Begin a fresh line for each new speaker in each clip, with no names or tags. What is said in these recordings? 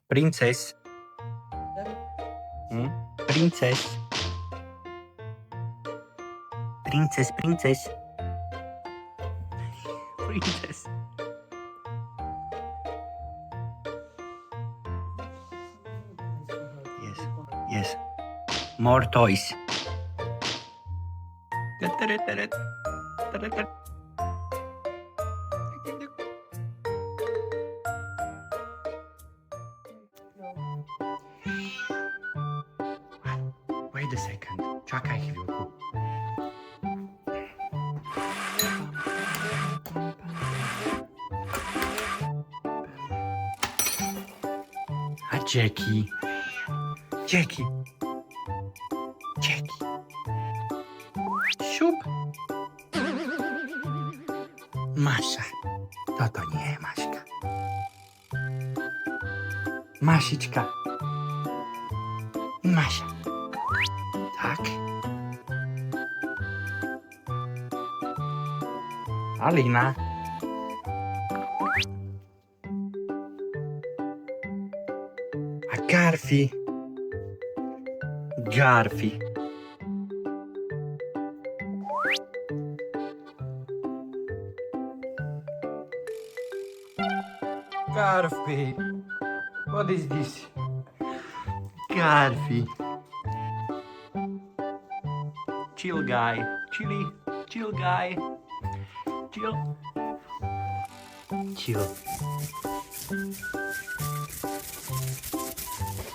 Princess. Princess. Princess, princess. Princess. Yes, yes. More toys. Wait a second. Czekaj chwilkę. A Jackie? Jackie. Jackie. Siup. Masza. To nie Maśka. Masiczka. Masia. Tak. Alina. A Garfi. Garfi. Garfi. What is this? Garfi. Chill guy. Chill guy. Chill.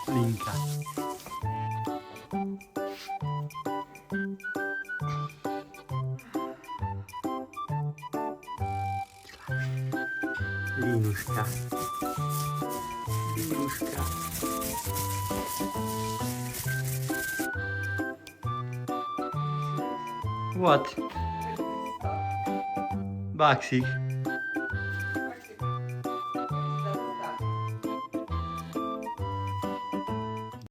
Linka. Linuszka. What? Baksik.